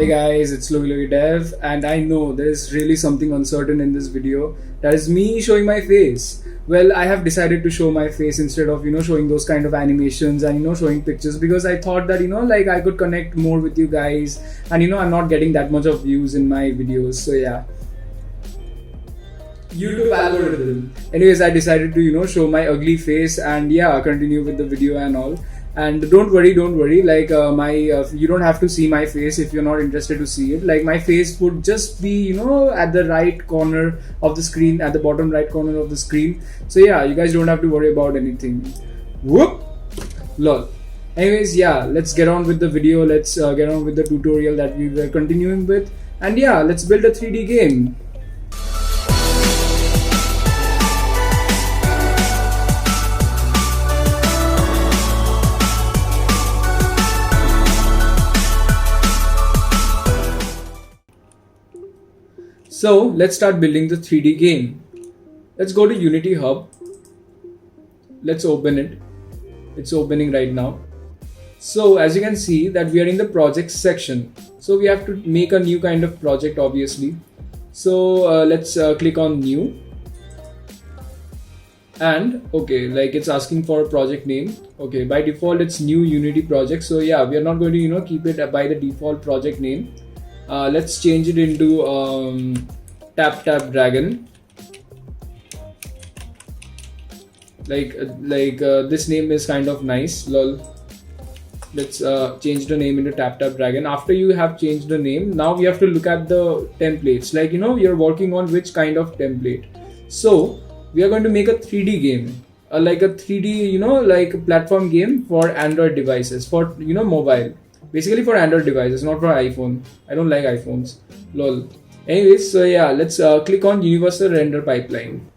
Hey guys, it's Logi Logi Dev, and I know there's really something uncertain in this video. That is me showing my face. Well, I have decided to show my face instead of showing those kind of animations and showing pictures, because I thought that like I could connect more with you guys, and I'm not getting that much of views in my videos. So yeah, YouTube algorithm. Anyways, I decided to show my ugly face and yeah, continue with the video and all. And don't worry, like my you don't have to see my face if you're not interested to see it. Like my face would just be at the right corner of the screen, at the bottom right corner of the screen. So yeah, you guys don't have to worry about anything. Whoop, lol. Anyways, yeah, let's get on with the video. Let's get on with the tutorial that we were continuing with, and yeah, let's build a 3D game. So let's start building the 3D game. Let's go to Unity Hub. Let's open it. It's opening right now. So as you can see that we are in the projects section. So we have to make a new kind of project, obviously. So let's click on new. And okay, like it's asking for a project name. Okay, by default it's new Unity project. So yeah, we are not going to keep it by the default project name. Let's change it into Tap Tap Dragon. Like this name is kind of nice, lol. Let's change the name into Tap Tap Dragon. After you have changed the name, now we have to look at the templates. Like you're working on which kind of template. So we are going to make a 3D game, like a 3D like platform game for Android devices, for mobile. Basically for Android devices, not for iPhone. I don't like iPhones. Lol. Anyways, so yeah, let's click on Universal Render Pipeline.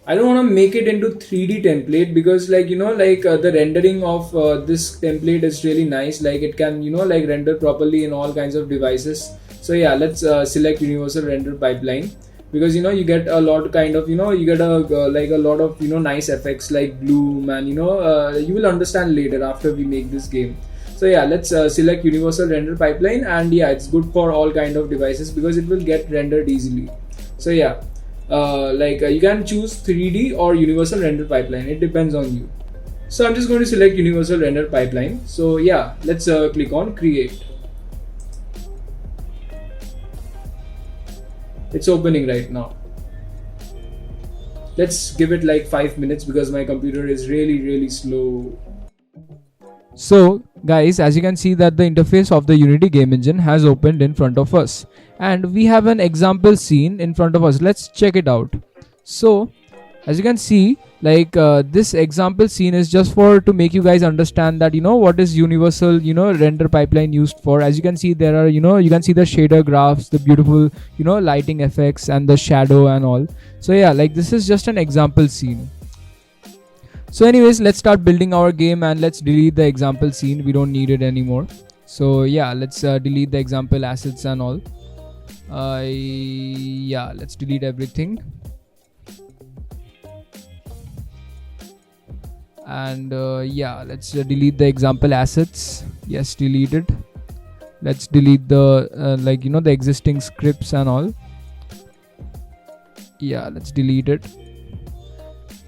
I don't want to make it into 3D template because the rendering of this template is really nice. Like it can like render properly in all kinds of devices. So yeah, let's select Universal Render Pipeline, because you get a lot kind of you get a like a lot of nice effects like bloom, and you will understand later after we make this game. So yeah, let's select Universal Render Pipeline, and yeah, it's good for all kind of devices because it will get rendered easily. So yeah, you can choose 3D or Universal Render Pipeline. It depends on you. So I'm just going to select Universal Render Pipeline. So yeah, let's click on Create. It's opening right now. Let's give it like 5 minutes because my computer is really slow. So guys, as you can see that the interface of the Unity game engine has opened in front of us, and we have an example scene in front of us. Let's check it out. So as you can see, like this example scene is just to make you guys understand that what is Universal Render Pipeline used for. As you can see, there are you can see the shader graphs, the beautiful lighting effects, and the shadow and all. So yeah, like this is just an example scene. So anyways, let's start building our game, and let's delete the example scene. We don't need it anymore. So yeah, let's delete the example assets and all. Yeah, let's delete everything. And yeah, let's delete the example assets. Yes, delete it. Let's delete the the existing scripts and all. Yeah, let's delete it.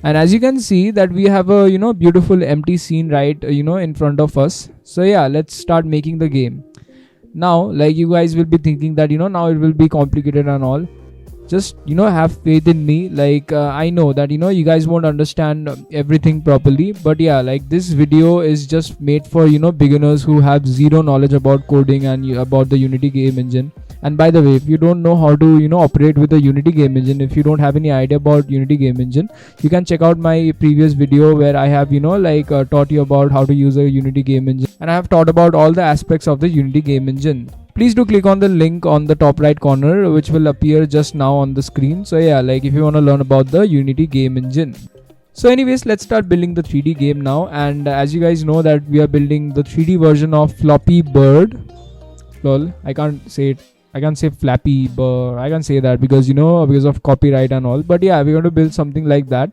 And as you can see that we have a beautiful empty scene right in front of us. So yeah, let's start making the game. Now like you guys will be thinking that now it will be complicated and all. Just have faith in me. Like I know that you guys won't understand everything properly, but yeah, like this video is just made for beginners who have zero knowledge about coding and about the Unity game engine. And by the way, if you don't know how to operate with the Unity game engine, if you don't have any idea about Unity game engine, you can check out my previous video where I have taught you about how to use a Unity game engine, and I have taught about all the aspects of the Unity game engine. Please do click on the link on the top right corner, which will appear just now on the screen. So yeah, like if you want to learn about the Unity game engine. So anyways, let's start building the 3D game now. And as you guys know that we are building the 3D version of Floppy Bird. Lol, I can't say it. I can't say Flappy Bird. I can't say that because because of copyright and all. But yeah, we're going to build something like that.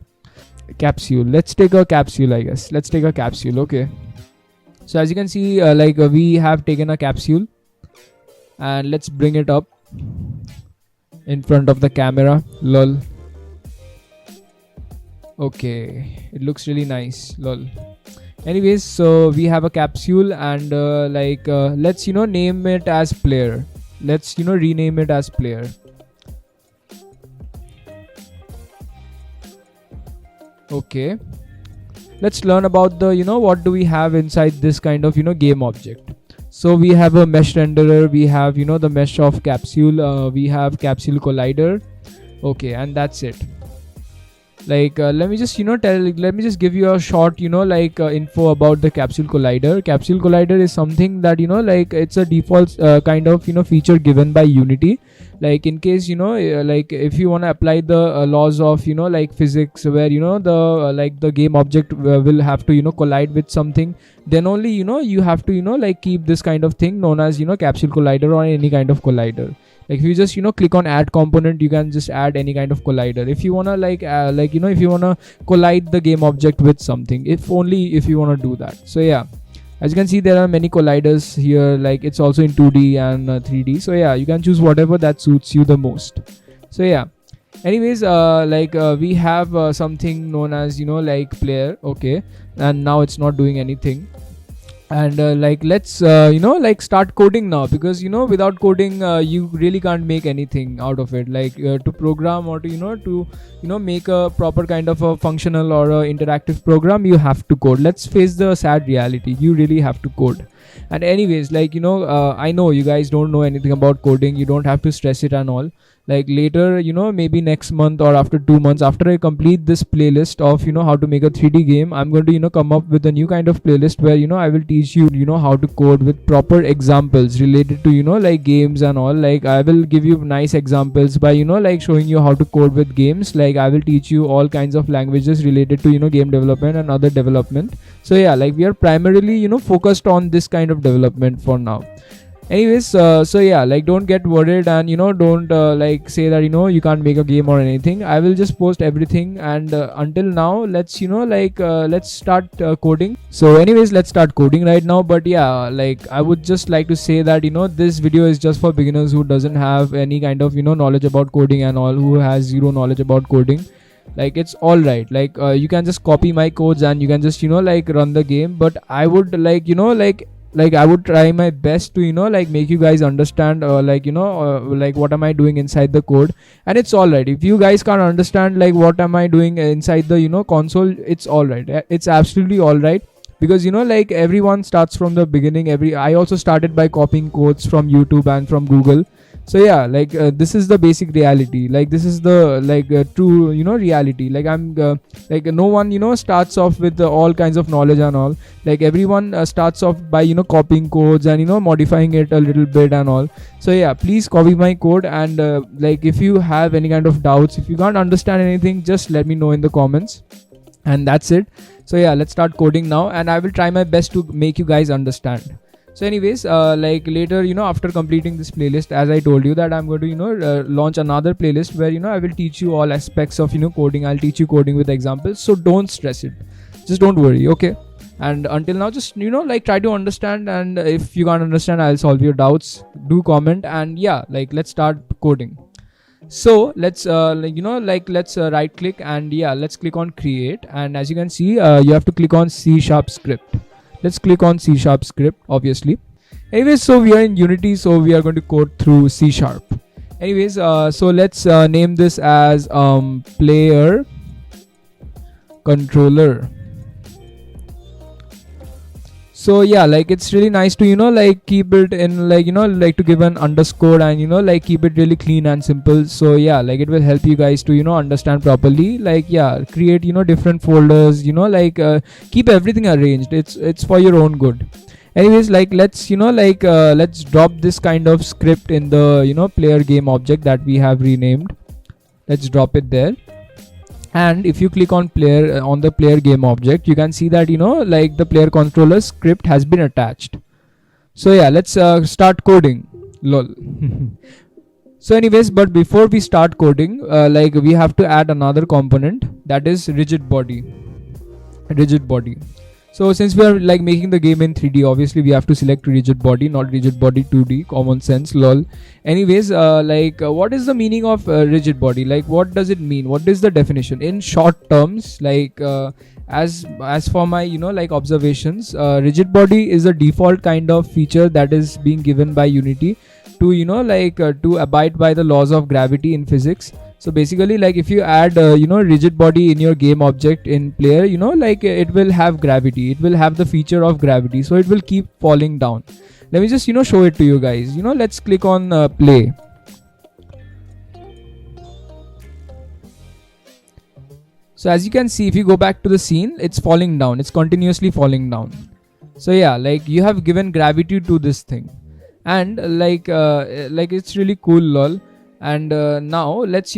Capsule. Let's take a capsule, I guess. Let's take a capsule. Okay. So as you can see, we have taken a capsule. and let's bring it up in front of the camera. Lol. Okay, it looks really nice. Lol. Anyways, so we have a capsule, and let's name it as player. Let's rename it as player. Okay, let's learn about the what do we have inside this kind of game object. So we have a mesh renderer, we have the mesh of capsule, we have capsule collider. Okay, and that's it. Let me just let me just give you a short info about the capsule collider. Capsule collider is something that it's a default kind of feature given by Unity. Like in case if you want to apply the laws of physics, where the game object will have to collide with something, then only you have to keep this kind of thing known as capsule collider or any kind of collider. Like if you just click on add component, you can just add any kind of collider if you wanna if you wanna collide the game object with something, if you wanna do that. So yeah, as you can see, there are many colliders here. Like it's also in 2D and 3D. So yeah, you can choose whatever that suits you the most. So yeah, anyways, we have something known as player. Okay, and now it's not doing anything. And let's start coding now, because without coding you really can't make anything out of it. To program or to make a proper kind of a functional or a interactive program, you have to code. Let's face the sad reality, you really have to code. And anyways, I know you guys don't know anything about coding, you don't have to stress it and all. Later, maybe next month or after 2 months, after I complete this playlist of how to make a 3D game, I'm going to come up with a new kind of playlist where I will teach you how to code with proper examples related to games and all. I will give you nice examples by showing you how to code with games. I will teach you all kinds of languages related to game development and other development. So yeah, we are primarily focused on this kind of development for now. Anyways, so yeah, don't get worried, and don't say that you can't make a game or anything. I will just post everything, and until now, let's let's start coding. So anyways, let's start coding right now. But yeah, I would just like to say that this video is just for beginners who doesn't have any kind of knowledge about coding and all, who has zero knowledge about coding. It's all right. You can just copy my codes and you can just run the game. But I would I would try my best to make you guys understand what am I doing inside the code. And it's all right if you guys can't understand what am I doing inside the console. It's all right, it's absolutely all right, because everyone starts from the beginning. I also started by copying codes from YouTube and from Google. So yeah, this is the basic reality. This is the true reality. I'm no one starts off with all kinds of knowledge and all. Everyone starts off by copying codes and modifying it a little bit and all. So yeah, please copy my code, and if you have any kind of doubts, if you can't understand anything, just let me know in the comments. And that's it. So yeah, let's start coding now, and I will try my best to make you guys understand. So anyways, later, after completing this playlist, as I told you that I'm going to, launch another playlist where, I will teach you all aspects of, coding. I'll teach you coding with examples. So don't stress it. Just don't worry. Okay. And until now, just, try to understand. And if you can't understand, I'll solve your doubts. Do comment. And yeah, let's start coding. So let's let's right click, and yeah, let's click on create. And as you can see, you have to click on C# script. Let's click on C# script, obviously. Anyways, so we are in Unity, so we are going to code through C#. Anyways, so let's name this as player controller. So yeah, it's really nice to keep it in to give an underscore and keep it really clean and simple. So yeah, it will help you guys to understand properly. Yeah, create different folders, keep everything arranged. It's for your own good. Anyways, let's let's drop this kind of script in the player game object that we have renamed. Let's drop it there. And if you click on player on the player game object, you can see that the player controller script has been attached. So yeah, let's start coding. Lol. So anyways, but before we start coding, we have to add another component, that is rigid body. So since we are like making the game in 3D, obviously we have to select rigid body, not rigid body 2D. Common sense, lol. Anyways, what is the meaning of rigid body? Like, what does it mean? What is the definition in short terms? Like, as for my like observations, rigid body is a default kind of feature that is being given by Unity to to abide by the laws of gravity in physics. So basically, like if you add rigid body in your game object in player, it will have gravity, it will have the feature of gravity, so it will keep falling down. Let me just show it to you guys. Let's click on play. So as you can see, if you go back to the scene, it's falling down, it's continuously falling down. So yeah, like you have given gravity to this thing, and like it's really cool, lol. And now let's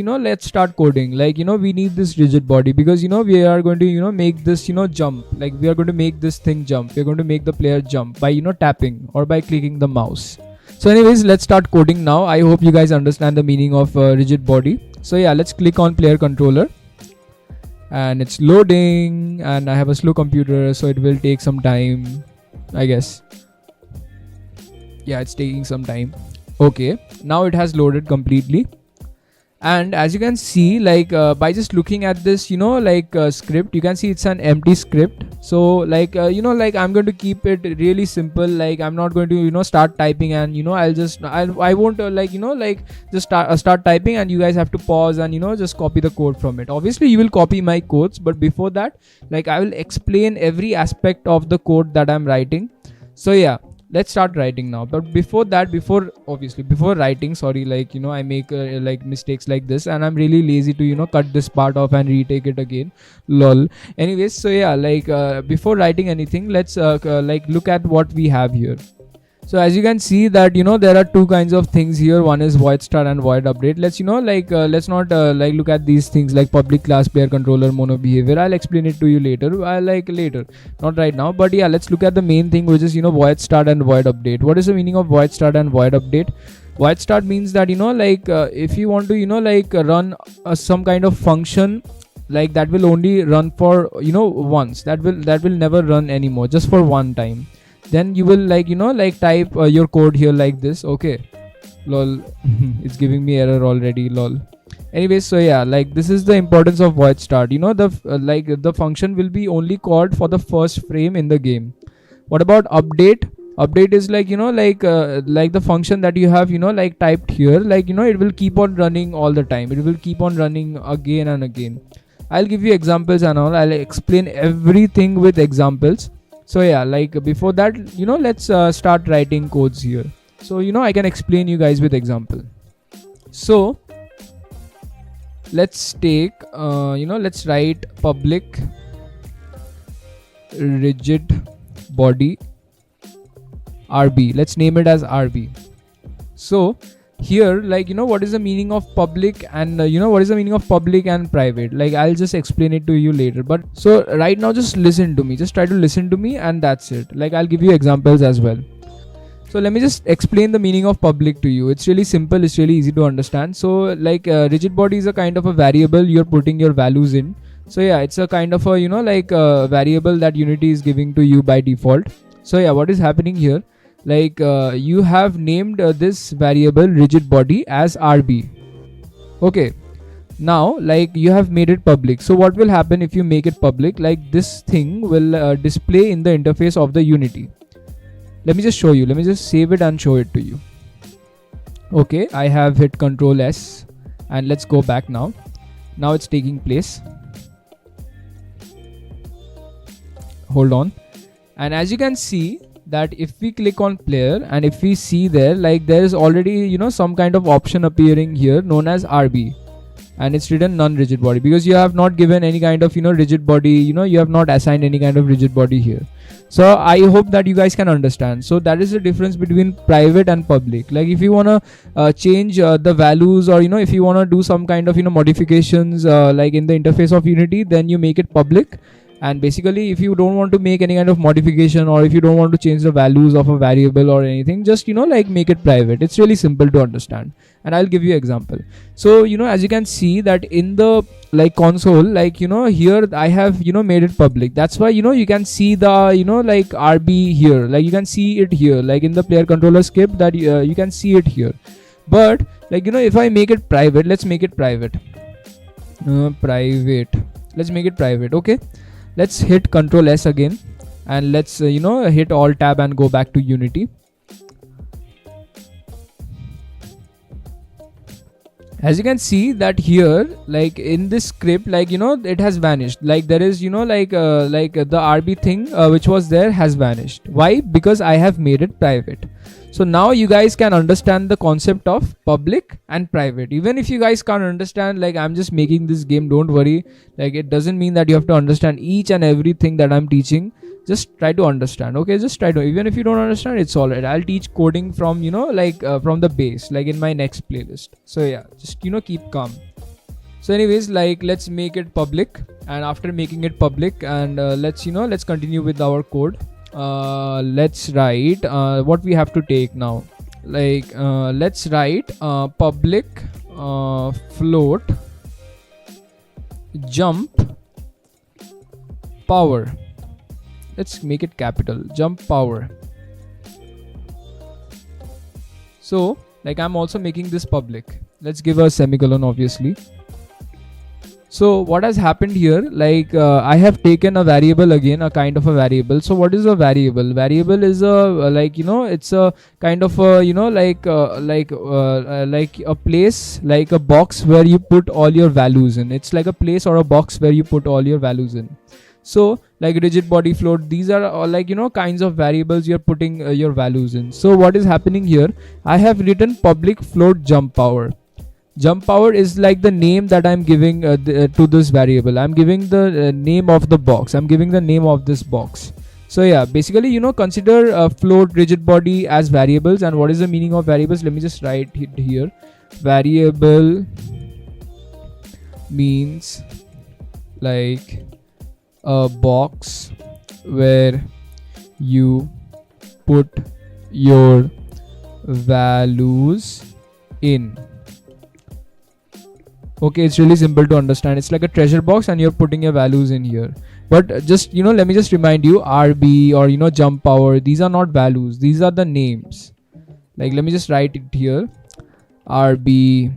start coding. Like we need this rigid body because we are going to make this jump. Like we are going to make this thing jump, we're going to make the player jump by tapping or by clicking the mouse. So anyways, let's start coding now. I hope you guys understand the meaning of rigid body. So yeah, let's click on player controller, and it's loading, and I have a slow computer, so it will take some time, I guess. Yeah, it's taking some time. Okay, now it has loaded completely, and as you can see, like by just looking at this script, you can see it's an empty script. So like I'm going to keep it really simple. Like I'm not going to start typing, and I won't just start typing, and you guys have to pause and just copy the code from it. Obviously you will copy my codes, but before that, like I will explain every aspect of the code that I'm writing. So yeah, let's start writing now. But before writing, sorry, I make mistakes like this, and I'm really lazy to cut this part off and retake it again, lol. Anyways, so yeah, before writing anything, let's look at what we have here. So as you can see that there are two kinds of things here. One is void start and void update. Let's let's not look at these things like public class, player controller, mono behavior. I'll explain it to you later. Later, not right now. But yeah, let's look at the main thing, which is void start and void update. What is the meaning of void start and void update? Void start means that if you want to run some kind of function, like that will only run for once. That will never run anymore, just for one time. Then you will type your code here like this. Okay, lol. It's giving me error already, lol. Anyways, so yeah, like this is the importance of void start. The function will be only called for the first frame in the game. What about update? Update is like the function that you have typed here. It will keep on running all the time. It will keep on running again and again. I'll give you examples and all. I'll explain everything with examples. So yeah, before that, let's start writing codes here. So I can explain you guys with example. So let's take let's write public rigid body RB. Let's name it as RB. So here, what is the meaning of public and what is the meaning of public and private? I'll just explain it to you later. But so right now, just listen to me, just try to listen to me, and that's it. I'll give you examples as well. So let me just explain the meaning of public to you. It's really simple, it's really easy to understand. So rigid body is a kind of a variable you're putting your values in. So yeah, it's a kind of a variable that Unity is giving to you by default. So yeah, what is happening here? You have named this variable rigid body as RB. Okay, now you have made it public. So what will happen if you make it public? This thing will display in the interface of the Unity. Let me just show you. Let me just save it and show it to you. Okay, I have hit Ctrl S, and let's go back now. Now it's taking place. Hold on. And as you can see, that if we click on player, and if we see there, there is already some kind of option appearing here known as RB, and it's written non rigid body, because you have not given any kind of rigid body, you have not assigned any kind of rigid body here. So I hope that you guys can understand. So that is the difference between private and public. If you want to change the values, or if you want to do some kind of modifications in the interface of Unity, then you make it public. And basically, if you don't want to make any kind of modification, or if you don't want to change the values of a variable or anything, just like make it private. It's really simple to understand, and I'll give you example. So as you can see that in the console, here I have made it public. That's why you can see the RB here, you can see it here, in the player controller script, that you can see it here. But if I make it private, let's make it private. Let's make it private. Okay, let's hit Ctrl S again, and let's hit Alt Tab and go back to Unity. As you can see that here, in this script, it has vanished. There is the RB thing which was there has vanished. Why? Because I have made it private. So now you guys can understand the concept of public and private. Even if you guys can't understand, I'm just making this game, don't worry. It doesn't mean that you have to understand each and everything that I'm teaching. Just try to understand. Okay, just try to. Even if you don't understand, it's alright. I'll teach coding from from the base, in my next playlist. So yeah, just keep calm. So anyways, let's make it public, and after making it public, and let's continue with our code. Let's write what we have to take now. Let's write public float jump power. Let's make it capital, jump power. So I'm also making this public. Let's give a semicolon, obviously. So what has happened here, I have taken a variable again, a kind of a variable. So what is a variable? Variable is a it's a kind of a a place, a box where you put all your values in. It's like a place or a box where you put all your values in. So rigid body float, these are all kinds of variables you're putting your values in. So what is happening here, I have written public float jump power. Jump power is the name that I'm giving to this variable. I'm giving the name of the box. I'm giving the name of this box. So yeah, basically consider float, rigid body as variables. And what is the meaning of variables? Let me just write it here. Variable means a box where you put your values in. Okay, it's really simple to understand. It's like a treasure box and you're putting your values in here. But just let me just remind you, RB or jump power, these are not values, these are the names. Let me just write it here. RB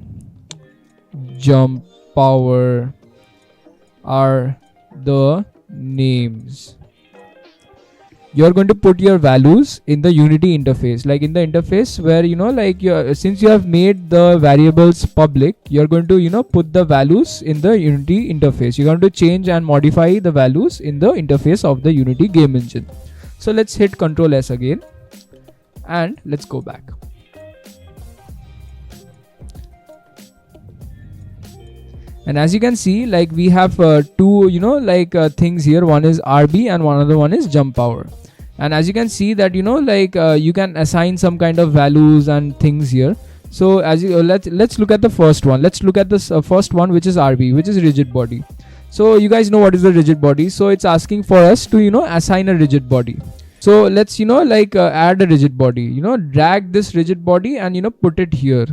jump power are the names. You're going to put your values in the Unity interface, in the interface where since you have made the variables public, you're going to put the values in the Unity interface. You're going to change and modify the values in the interface of the Unity game engine. So let's hit Ctrl S again, and let's go back. And as you can see, we have two things here. One is RB and one other one is jump power. And as you can see that you can assign some kind of values and things here. So as you let's look at the first one. Let's look at this first one, which is RB, which is rigid body. So you guys know what is the rigid body. So it's asking for us to assign a rigid body. So let's add a rigid body. Drag this rigid body and put it here.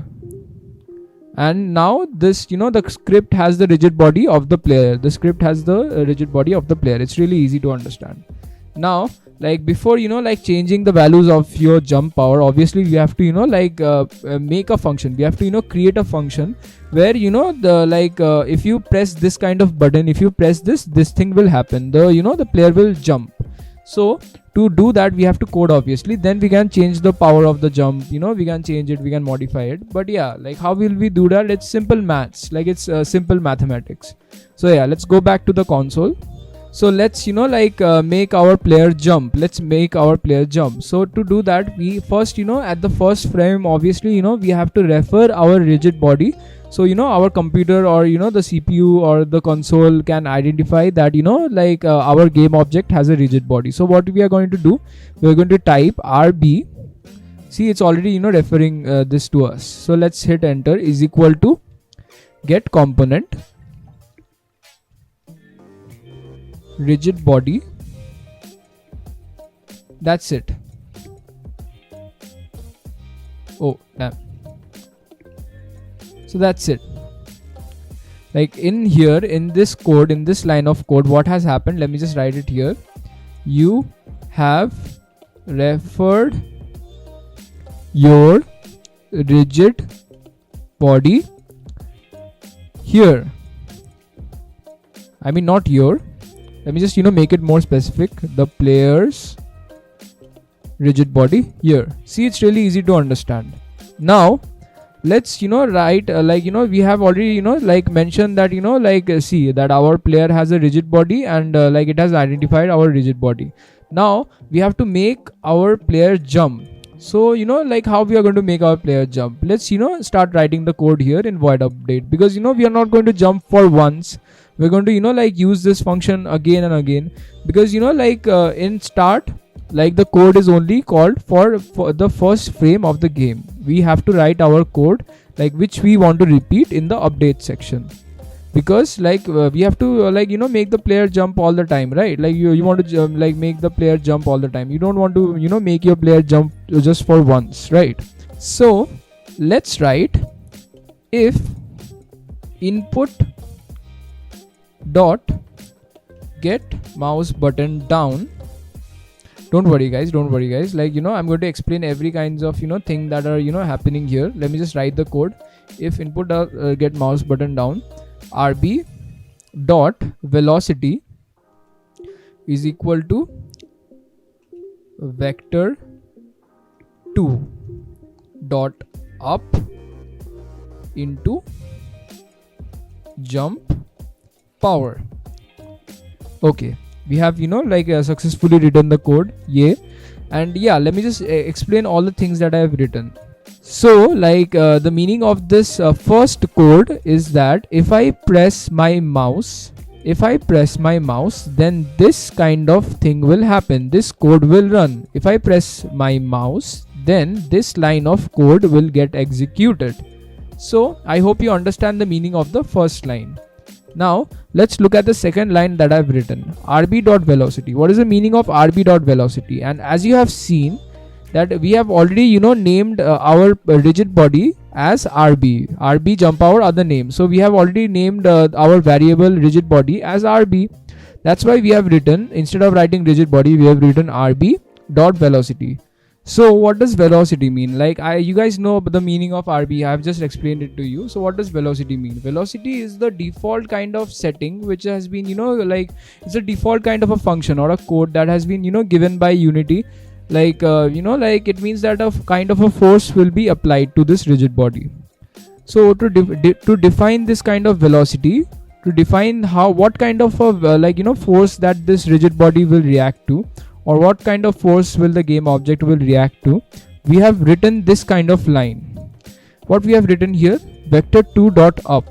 And now this the script has the rigid body of the player. The script has the rigid body of the player. It's really easy to understand. Now before changing the values of your jump power, obviously we have to make a function. We have to create a function where the if you press this kind of button, if you press this thing will happen. The player will jump. So to do that, we have to code, obviously. Then we can change the power of the jump. We can change it, we can modify it. But yeah, how will we do that? It's simple maths. It's simple mathematics. So yeah, let's go back to the console. So let's make our player jump. Let's make our player jump. So to do that, we first at the first frame, obviously we have to refer our rigid body. So our computer or the CPU or the console can identify that our game object has a rigid body. So what we are going to do, we are going to type RB. See, it's already referring this to us. So let's hit enter, is equal to get component. rigid body. That's it. Oh damn. So that's it. Like in here, in this code, in this line of code, what has happened, let me just write it here. You have referred your rigid body here. I mean not your. Let me just make it more specific. The player's rigid body here. See, it's really easy to understand. Now let's write we have already mentioned that see that our player has a rigid body, and it has identified our rigid body. Now we have to make our player jump. So how we are going to make our player jump. Let's start writing the code here in void update, because we are not going to jump for once. We're going to use this function again and again, because in start, the code is only called for the first frame of the game. We have to write our code which we want to repeat in the update section, because we have to make the player jump all the time, right? You want to make the player jump all the time. You don't want to make your player jump just for once, right? So let's write if input dot get mouse button down. Don't worry guys, I'm going to explain every kinds of thing that are happening here. Let me just write the code. If input get mouse button down, rb dot velocity is equal to vector 2 dot up into jump power. Okay, we have successfully written the code. Yeah, and let me just explain all the things that I have written. So the meaning of this first code is that if I press my mouse, then this kind of thing will happen. This code will run. If I press my mouse, then this line of code will get executed. So I hope you understand the meaning of the first line. Now let's look at the second line that I've written. rb.velocity. What is the meaning of rb.velocity? And as you have seen that we have already named our rigid body as rb jump power are the name. So we have already named our variable rigid body as rb. That's why we have written, instead of writing rigid body, we have written rb.velocity. So what does velocity mean? You guys know the meaning of RB. I have just explained it to you. So what does velocity mean? Velocity is the default kind of setting which has been, it's a default kind of a function or a code that has been, given by Unity. It means that a kind of a force will be applied to this rigid body. So to define this kind of velocity, to define what kind of a force that this rigid body will react to, or what kind of force will the game object will react to, we have written this kind of line. What we have written here, vector 2 dot up.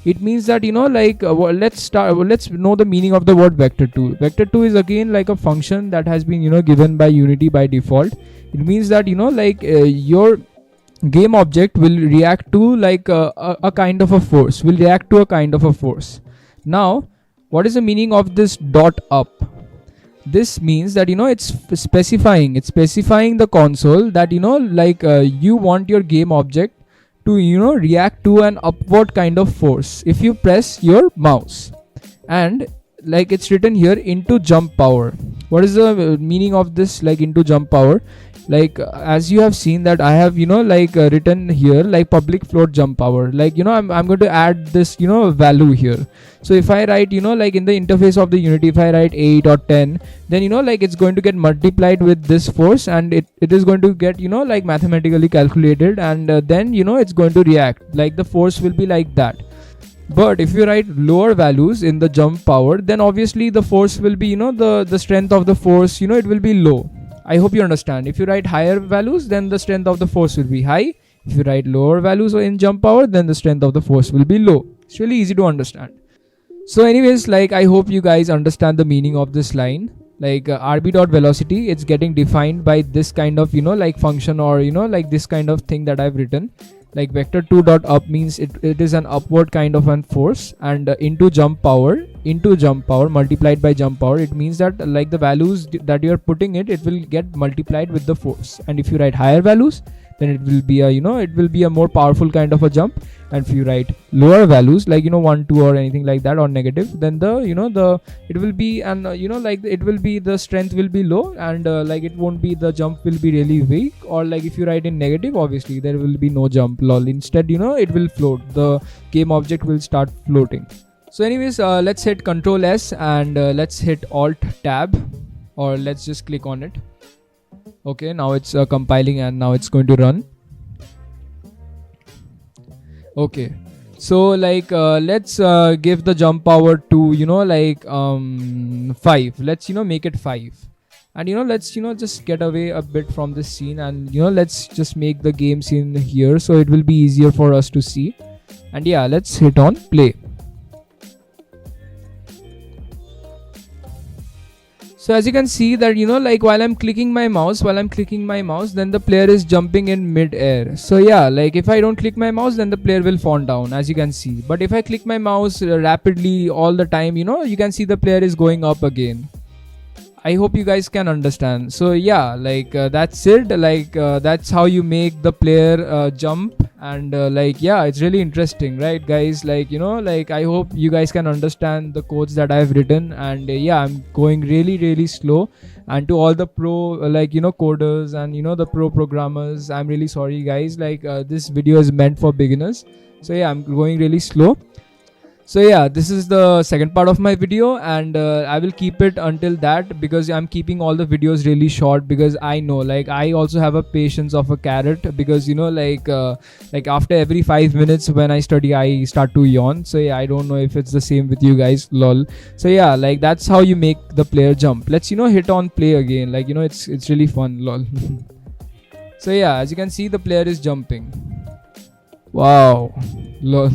It means that let's know the meaning of the word vector 2. Vector 2 is again a function that has been given by Unity by default. It means that your game object will react to a kind of a force, Now what is the meaning of this dot up? This means that it's specifying the console that you want your game object to react to an upward kind of force if you press your mouse. And it's written here into jump power. What is the meaning of this into jump power? As you have seen that I have written here public float jump power. I'm going to add this value here. So if I write in the interface of the Unity, if I write 8 or 10, then it's going to get multiplied with this force, and it is going to get mathematically calculated, and then it's going to react. The force will be like that. But if you write lower values in the jump power, then obviously the force will be the strength of the force it will be low. I hope you understand. If you write higher values, then the strength of the force will be high. If you write lower values in jump power, then the strength of the force will be low. It's really easy to understand. So anyways, I hope you guys understand the meaning of this line. rb.velocity, it's getting defined by this kind of function, or this kind of thing that I've written. Like vector 2 dot up means it is an upward kind of an force, and into jump power multiplied by jump power, it means that like the values that you are putting it will get multiplied with the force. And if you write higher values, then it will be a it will be a more powerful kind of a jump. And if you write lower values like 1, 2 or anything like that, or negative, then the it will be, and like it will be, the strength will be low, and like it won't be, the jump will be really weak. Or like if you write in negative, obviously there will be no jump, lol. Instead it will float, the game object will start floating. So anyways, let's hit Control S, and let's hit Alt Tab, or let's just click on it. Okay, now it's compiling, and now it's going to run. Okay, so like let's give the jump power to 5. Let's make it 5. And let's just get away a bit from this scene, and let's just make the game scene here, so it will be easier for us to see. And yeah, let's hit on play. So as you can see that like while I'm clicking my mouse, then the player is jumping in mid-air. So yeah, like if I don't click my mouse, then the player will fall down, as you can see. But if I click my mouse rapidly all the time, you can see the player is going up again. I hope you guys can understand. So yeah, like that's it. Like that's how you make the player jump. And like yeah, it's really interesting, right guys? Like like I hope you guys can understand the codes that I've written. And yeah, I'm going really slow. And to all the pro coders and the pro programmers, I'm really sorry guys. Like this video is meant for beginners. So yeah, I'm going really slow. So yeah, this is the second part of my video, and I will keep it until that, because I'm keeping all the videos really short, because I know like I also have a patience of a carrot, because like after every 5 minutes when I study, I start to yawn. So yeah, I don't know if it's the same with you guys, lol. So yeah, like that's how you make the player jump. Let's hit on play again. Like it's really fun, lol. So yeah, as you can see, the player is jumping. Wow, lol.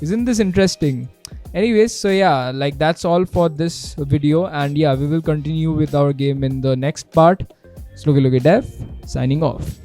Isn't this interesting? Anyways, so yeah, like that's all for this video, and yeah, we will continue with our game in the next part. Sloky Dev signing off.